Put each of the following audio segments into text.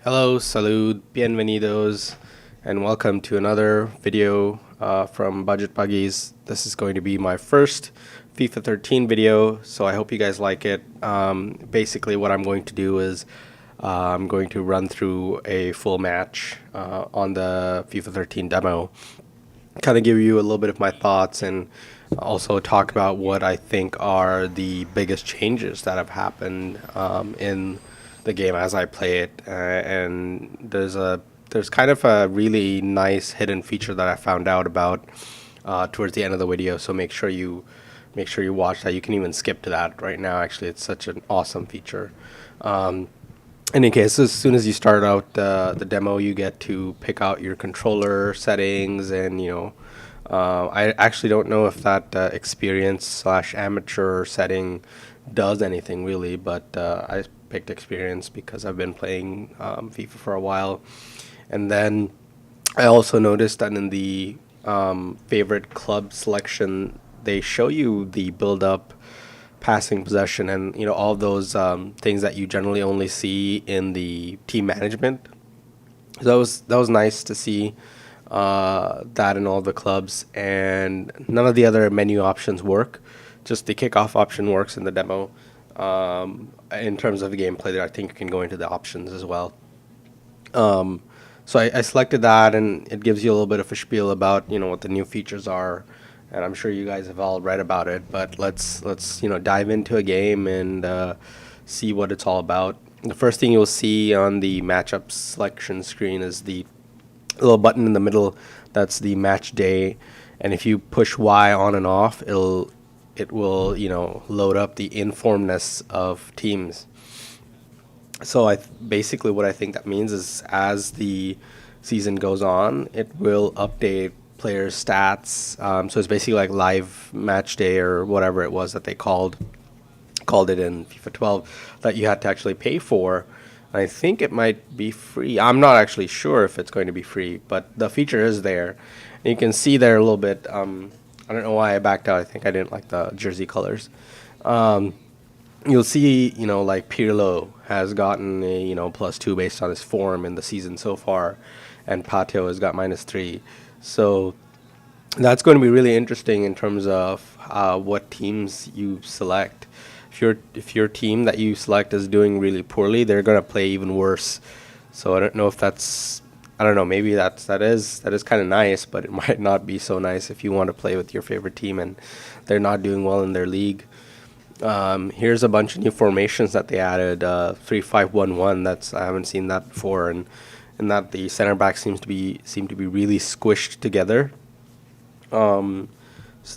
Hello, salud, bienvenidos, and welcome to another video from Budget Buggies. This is going to be my first FIFA 13 video, so I hope you guys like it. Basically, what I'm going to do is I'm going to run through a full match on the FIFA 13 demo, kind of give you a little bit of my thoughts and also talk about what I think are the biggest changes that have happened in the game as I play it. And there's kind of a really nice hidden feature that I found out about towards the end of the video. So make sure you watch that. You can even skip to that right now. Actually, it's such an awesome feature. In any case, as soon as you start out the demo, you get to pick out your controller settings, and I actually don't know if that experience slash amateur setting does anything really, but I picked experience because I've been playing FIFA for a while. And then I also noticed that in the favorite club selection, they show you the build up, passing, possession, and all those things that you generally only see in the team management. So that was nice to see that in all the clubs, and none of the other menu options work. Just the kickoff option works in the demo. In terms of the gameplay, there I think you can go into the options as well. So I selected that, and it gives you a little bit of a spiel about what the new features are, and I'm sure you guys have all read about it. But let's dive into a game and see what it's all about. The first thing you'll see on the matchup selection screen is the little button in the middle. That's the match day, and if you push Y on and off, it will load up the informedness of teams. So basically what I think that means is as the season goes on, it will update players' stats. So it's basically like live match day or whatever it was that they called it in FIFA 12 that you had to actually pay for. I think it might be free. I'm not actually sure if it's going to be free, but the feature is there. And you can see there a little bit. I don't know why I backed out. I think I didn't like the jersey colors. Um, you'll see, like Pirlo has gotten a, +2 based on his form in the season so far, and Patio has got -3. So that's going to be really interesting in terms of what teams you select. If your team that you select is doing really poorly, they're going to play even worse. So I don't know if that's I don't know, maybe that is kind of nice, but it might not be so nice if you want to play with your favorite team and they're not doing well in their league. Here's a bunch of new formations that they added. 3-5-1-1. That's I haven't seen that before, and that the center back seem to be really squished together. So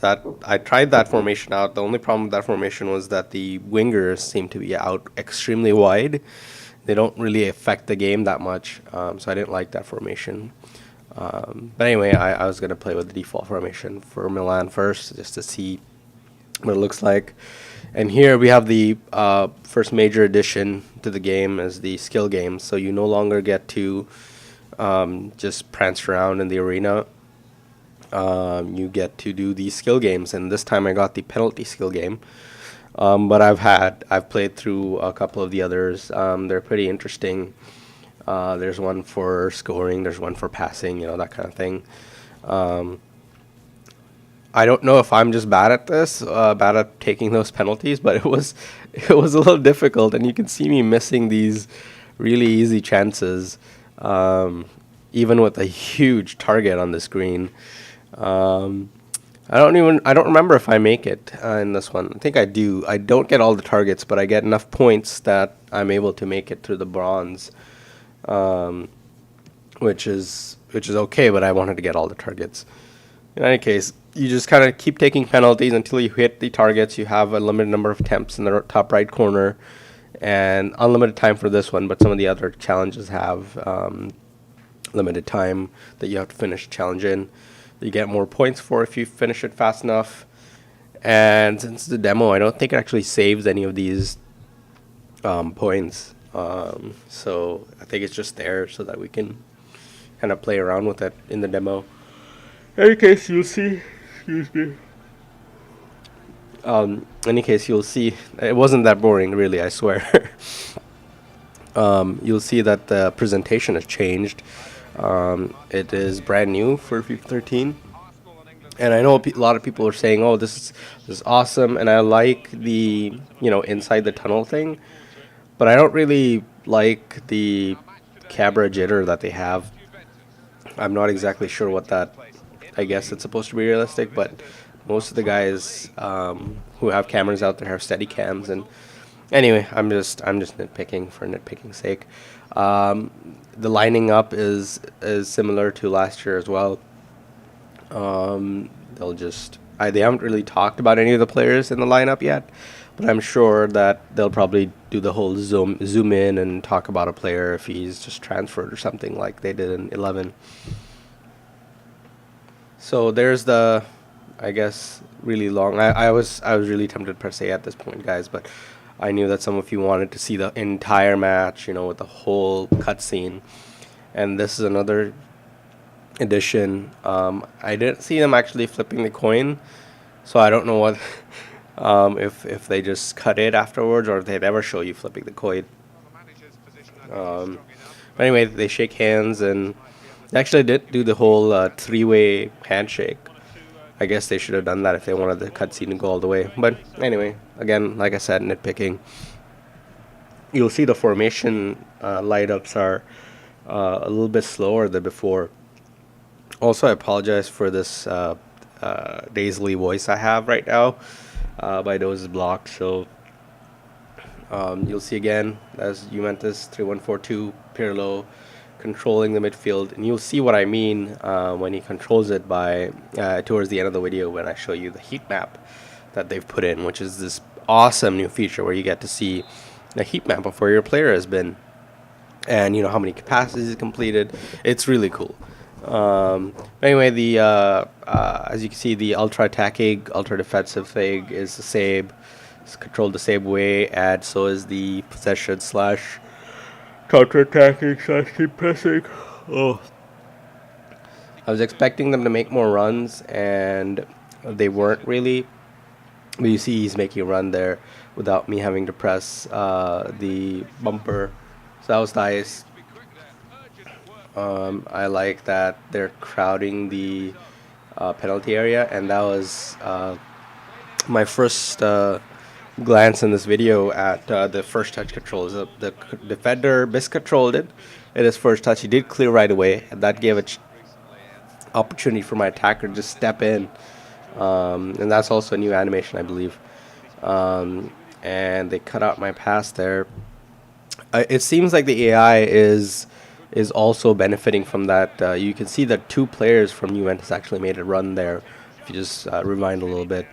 that I tried that formation out. The only problem with that formation was that the wingers seem to be out extremely wide. They don't really affect the game that much, so I didn't like that formation. But anyway, I was gonna play with the default formation for Milan first, just to see what it looks like. And here we have the first major addition to the game as the skill game. So you no longer get to just prance around in the arena. You get to do these skill games, and this time I got the penalty skill game. But I've played through a couple of the others. They're pretty interesting. There's one for scoring. There's one for passing. That kind of thing. Um, I don't know if I'm just bad at this, bad at taking those penalties, but it was a little difficult, and you can see me missing these really easy chances, even with a huge target on the screen. Um, I don't remember if I make it in this one. I think I do. I don't get all the targets, but I get enough points that I'm able to make it through the bronze, um, which is okay. But I wanted to get all the targets. In any case, you just kind of keep taking penalties until you hit the targets. You have a limited number of attempts in the top right corner, and unlimited time for this one. But some of the other challenges have limited time that you have to finish the challenge in. You get more points for if you finish it fast enough. And since it's a demo, I don't think it actually saves any of these points. So I think it's just there so that we can kind of play around with it in the demo. In any case, you'll see. Excuse me. In any case, you'll see. It wasn't that boring, really, I swear. You'll see that the presentation has changed. It is brand new for FIFA 13. And I know a lot of people are saying, "Oh, this is awesome," and I like the inside the tunnel thing, but I don't really like the camera jitter that they have. I'm not exactly sure what that. I guess it's supposed to be realistic, but most of the guys who have cameras out there have steady cams. And anyway, I'm just nitpicking for nitpicking's sake. Um, the lining up is similar to last year as well. They haven't really talked about any of the players in the lineup yet, but I'm sure that they'll probably do the whole zoom in and talk about a player if he's just transferred or something like they did in 11. So there's the, I guess, really long. I was really tempted to press A at this point, guys, but I knew that some of you wanted to see the entire match, with the whole cutscene, and this is another edition. I didn't see them actually flipping the coin, so I don't know what if they just cut it afterwards or if they'd ever show you flipping the coin. Um, but anyway, they shake hands and they actually did do the whole three-way handshake. I guess they should have done that if they wanted the cutscene to go all the way. But anyway, again, like I said, nitpicking. You'll see the formation light ups are a little bit slower than before. Also, I apologize for this nasally voice I have right now. My nose is blocked, so you'll see again as Juventus 3-1-4-2 Pirlo controlling the midfield, and you'll see what I mean when he controls it by towards the end of the video when I show you the heat map that they've put in, which is this awesome new feature where you get to see the heat map of where your player has been and how many capacities he's completed. It's really cool. Anyway, the as you can see, the ultra attacking, ultra defensive thing is the same. It's controlled the same way, and so is the possession slash counter attacking slash keep pressing. Oh, I was expecting them to make more runs, and they weren't really. But you see, he's making a run there without me having to press the bumper. So that was nice. I like that they're crowding the penalty area, and that was my first glance in this video at the first touch controls. The defender miscontrolled it at his first touch. He did clear right away, and that gave an opportunity for my attacker to just step in. And that's also a new animation, I believe. And they cut out my pass there. It seems like the AI is also benefiting from that. You can see that two players from Juventus actually made a run there. If you just rewind a little bit,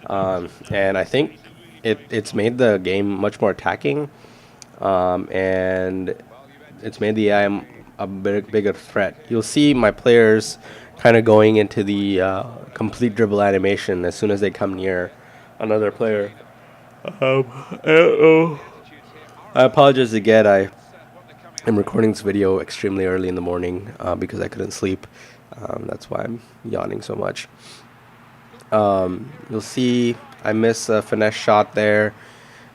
and I think it's made the game much more attacking, and it's made the AI a bigger threat. You'll see my players kind of going into the complete dribble animation as soon as they come near another player. I apologize again. I'm recording this video extremely early in the morning because I couldn't sleep. That's why I'm yawning so much. You'll see I miss a finesse shot there.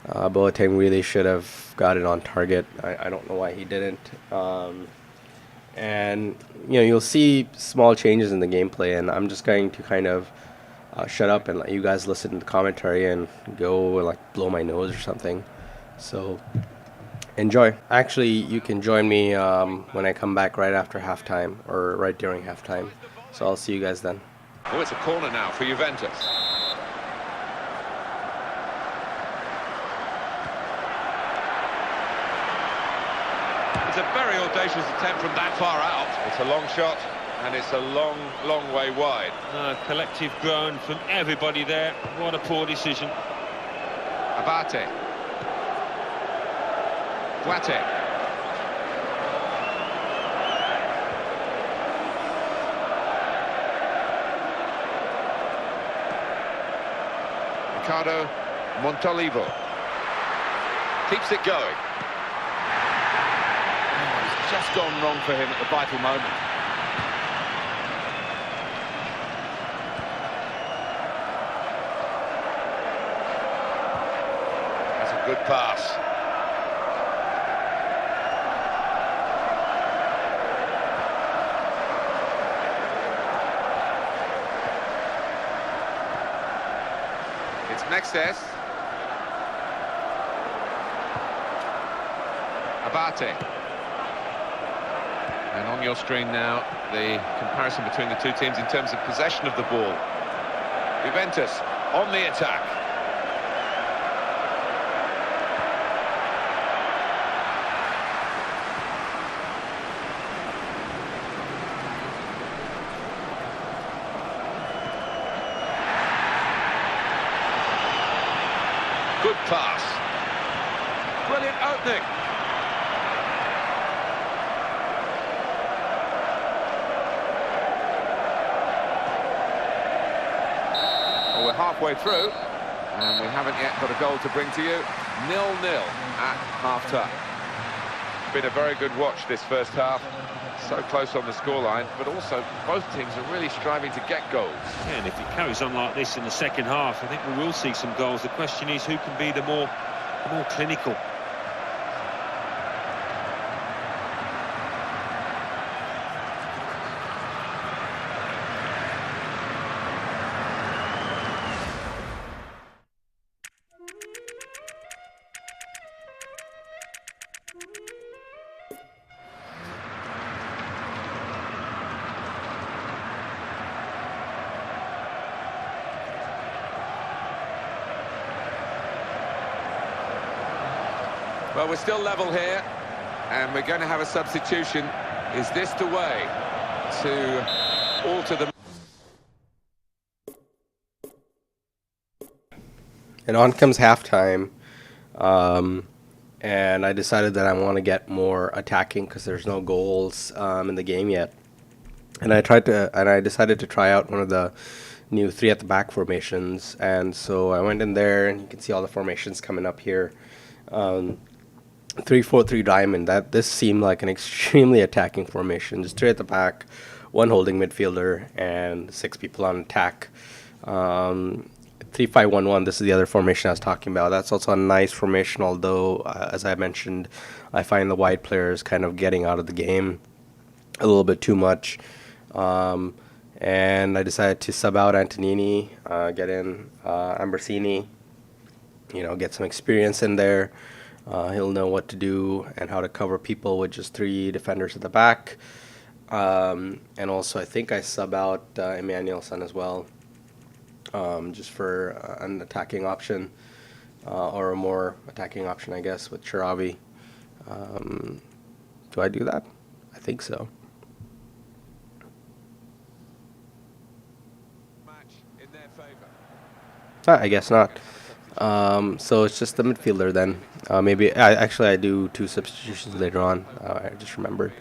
Boateng really should have got it on target. I don't know why he didn't. And you'll see small changes in the gameplay, and I'm just going to kind of shut up and let you guys listen to the commentary and go like blow my nose or something. So enjoy. Actually, you can join me when I come back right after halftime or right during halftime. So I'll see you guys then. Oh, it's a corner now for Juventus. It's a very audacious attempt from that far out. It's a long shot, and it's a long, long way wide. Collective groan from everybody there. What a poor decision. Abate. Boateng. Ricardo Montolivo keeps it going. It's just gone wrong for him at the vital moment. That's a good pass. next S. Abate. And on your screen now, the comparison between the two teams in terms of possession of the ball. Juventus on the attack. Good pass. Brilliant opening. Well, we're halfway through, and we haven't yet got a goal to bring to you. 0-0 at half-time. Been a very good watch this first half. So close on the scoreline, but also both teams are really striving to get goals. Yeah, and if it carries on like this in the second half, I think we will see some goals. The question is who can be the more clinical. Well, we're still level here, and we're going to have a substitution. Is this the way to alter the... And on comes halftime, and I decided that I want to get more attacking because there's no goals in the game yet. And I decided to try out one of the new 3 at the back formations, and so I went in there, and you can see all the formations coming up here. 3-4-3 diamond. This seemed like an extremely attacking formation. Just 3 at the back, 1 holding midfielder, and 6 people on attack. 3-5-1-1. This is the other formation I was talking about. That's also a nice formation, although as I mentioned, I find the wide players kind of getting out of the game a little bit too much. And I decided to sub out Antonini, get in Ambrosini, get some experience in there. He'll know what to do and how to cover people with just 3 defenders at the back. And also, I think I sub out Emmanuelson as well, just for an attacking option, or a more attacking option, I guess, with Chiravi. Do I do that? I think so. I guess not. So it's just the midfielder then. Maybe I do 2 substitutions later on. I just remembered.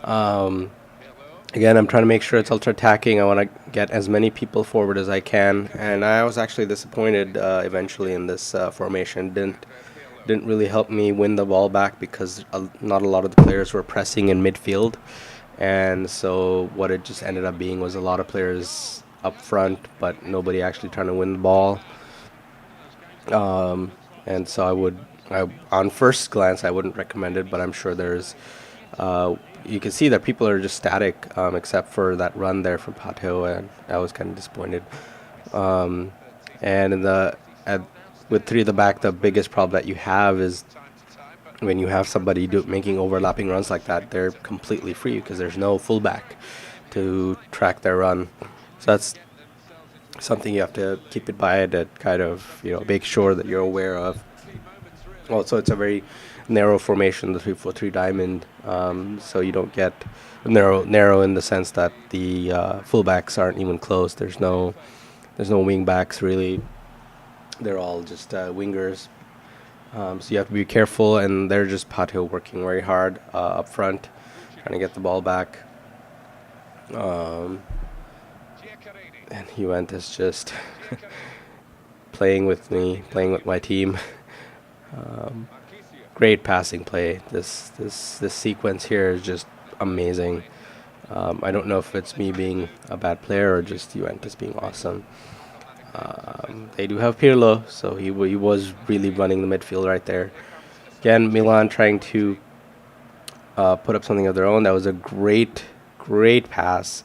Again, I'm trying to make sure it's ultra attacking. I want to get as many people forward as I can, and I was actually disappointed eventually in this formation. Didn't really help me win the ball back because not a lot of the players were pressing in midfield, and so what it just ended up being was a lot of players up front, but nobody actually trying to win the ball. And so on first glance, I wouldn't recommend it, but I'm sure there's, you can see that people are just static, except for that run there from Pato, and I was kind of disappointed. And with 3 at the back, the biggest problem that you have is when you have somebody making overlapping runs like that, they're completely free because there's no fullback to track their run. So that's something you have to keep it by to kind of make sure that you're aware of. Also, it's a very narrow formation, the 3-4-3 diamond, so you don't get narrow in the sense that the fullbacks aren't even close. There's no wing backs really. They're all just wingers. So you have to be careful, and they're just Pato working very hard up front, trying to get the ball back. And Juventus just playing with me, playing with my team. Great passing play. This sequence here is just amazing. I don't know if it's me being a bad player or just Juventus being awesome. They do have Pirlo, so he was really running the midfield right there. Again, Milan trying to put up something of their own. That was a great pass.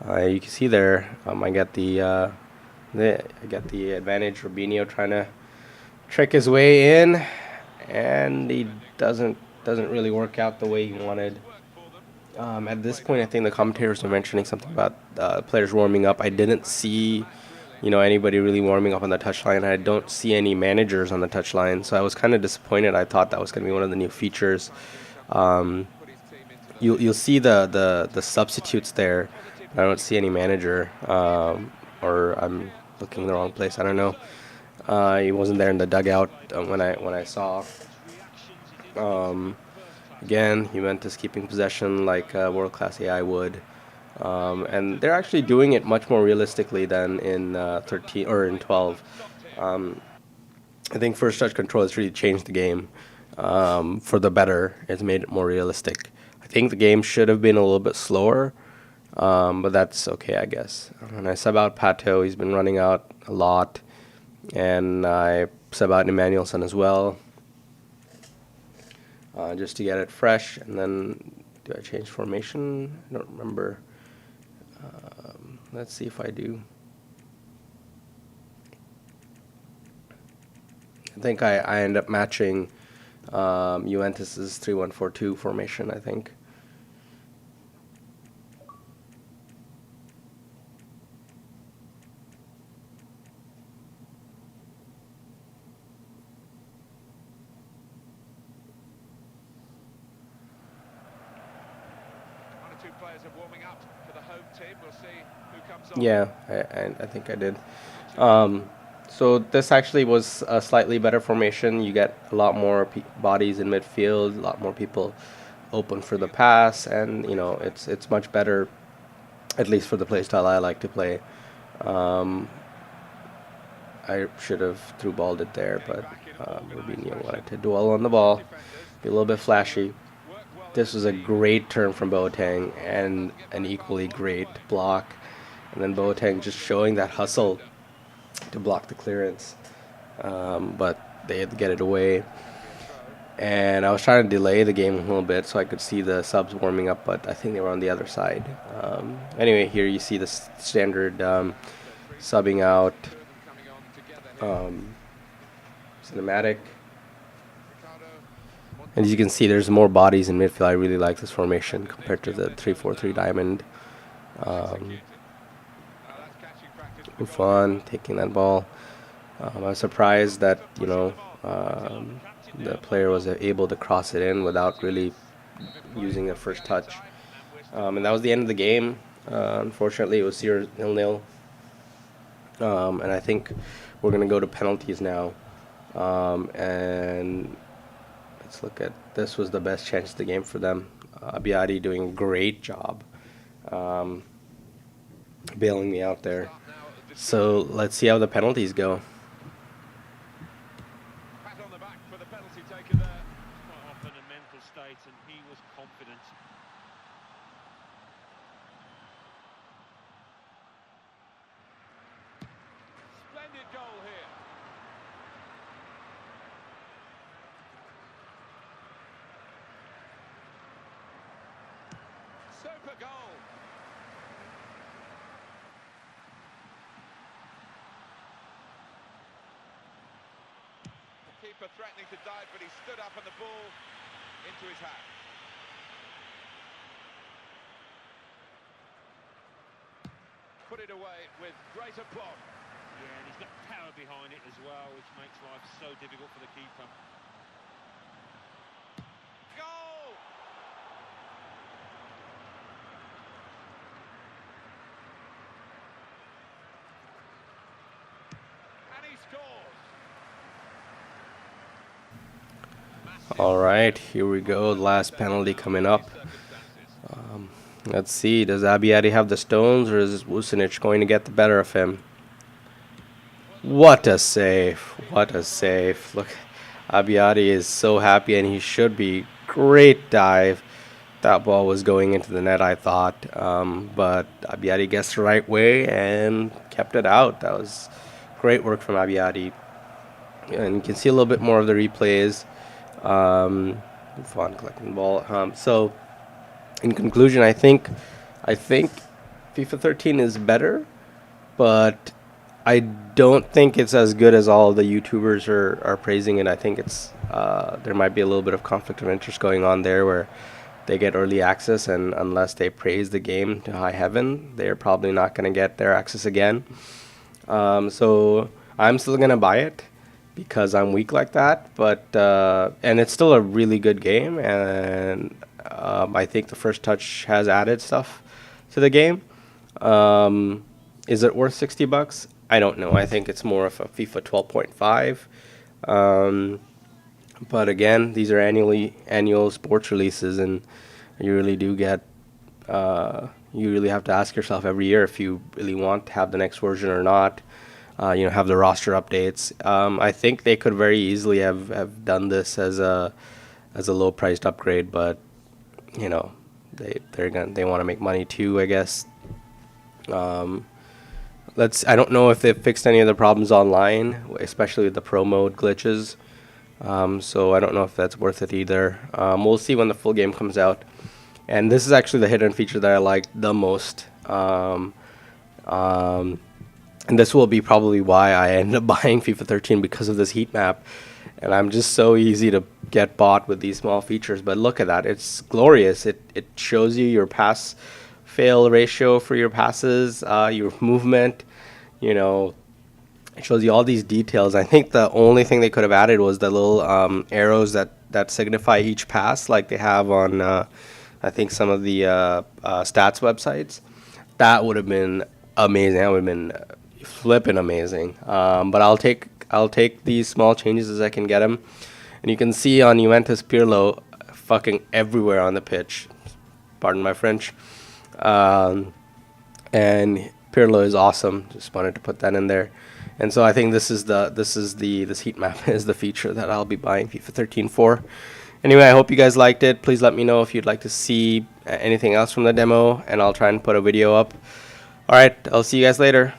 You can see there, I got the I got the advantage. Robinho trying to trick his way in, and he doesn't really work out the way he wanted. At this point, I think the commentators were mentioning something about players warming up. I didn't see, anybody really warming up on the touchline. I don't see any managers on the touchline, so I was kind of disappointed. I thought that was going to be one of the new features. Um, you'll see the substitutes there. I don't see any manager, or I'm looking in the wrong place. I don't know. He wasn't there in the dugout when I saw. Um, Again, Juventus keeping possession like world-class AI would, and they're actually doing it much more realistically than in 13 or in 12. Um, I think first touch control has really changed the game for the better. It's made it more realistic. I think the game should have been a little bit slower, but that's okay, I guess. And I sub out Pato. He's been running out a lot, and I sub out Emmanuelson as well. Just to get it fresh, and then do I change formation? I don't remember. Let's see if I do. I think I end up matching Juventus's 3-1-4-2 formation, I think. Yeah, I think I did. So this actually was a slightly better formation. You get a lot more bodies in midfield, a lot more people open for the pass, and it's much better, at least for the play style I like to play. I should have through balled it there, but Rubinho wanted to dwell on the ball, be a little bit flashy. This was a great turn from Boateng and an equally great block. And then Boateng just showing that hustle to block the clearance. But they had to get it away. And I was trying to delay the game a little bit so I could see the subs warming up, but I think they were on the other side. Anyway, here you see the standard subbing out cinematic. And as you can see, there's more bodies in midfield. I really like this formation compared to the 3-4-3 diamond. Buffon taking that ball. I was surprised that the player was able to cross it in without really using a first touch. And that was the end of the game. Unfortunately, it was 0-0. And I think we're going to go to penalties now. And let's look at this. Was the best chance of the game for them. Abiadi doing a great job bailing me out there. So let's see how the penalties go. Pat on the back for the penalty taker there. Quite often a mental state, and he was confident. Splendid goal here. Super goal. Keeper threatening to dive, but he stood up and the ball into his hand. Put it away with great aplomb. Yeah, and he's got power behind it as well, which makes life so difficult for the keeper. Goal! And he scores. All right, here we go. Last penalty coming up. Let's see. Does Abiadi have the stones, or is Vucinic going to get the better of him? What a save. What a save. Look, Abiadi is so happy, and he should be. Great dive. That ball was going into the net, I thought. But Abiadi gets the right way and kept it out. That was great work from Abiadi. And you can see a little bit more of the replays. Fun collecting the ball. So, in conclusion, I think FIFA 13 is better, but I don't think it's as good as all the YouTubers are praising it. I think it's there might be a little bit of conflict of interest going on there where they get early access, and unless they praise the game to high heaven, they're probably not going to get their access again. So I'm still going to buy it because I'm weak like that. But and it's still a really good game, and I think the first touch has added stuff to the game. Is it worth $60? I don't know. I think it's more of a FIFA 12.5. But again, these are annual sports releases, and you really do get. You really have to ask yourself every year if you really want to have the next version or not. Have the roster updates. I think they could very easily have done this as a low priced upgrade, but they want to make money too, I guess. I don't know if they've fixed any of the problems online, especially with the pro mode glitches. So I don't know if that's worth it either. We'll see when the full game comes out. And this is actually the hidden feature that I like the most. And this will be probably why I ended up buying FIFA 13, because of this heat map. And I'm just so easy to get bought with these small features. But look at that. It's glorious. It shows you your pass fail ratio for your passes, your movement. It shows you all these details. I think the only thing they could have added was the little arrows that signify each pass, like they have on, I think, some of the stats websites. That would have been amazing. That would have been flipping amazing. But I'll take these small changes as I can get them. And you can see on Juventus, Pirlo fucking everywhere on the pitch. Pardon my French. And Pirlo is awesome. Just wanted to put that in there. And so I think this heat map is the feature that I'll be buying FIFA 13 for. Anyway, I hope you guys liked it. Please let me know if you'd like to see anything else from the demo, and I'll try and put a video up. All right, I'll see you guys later.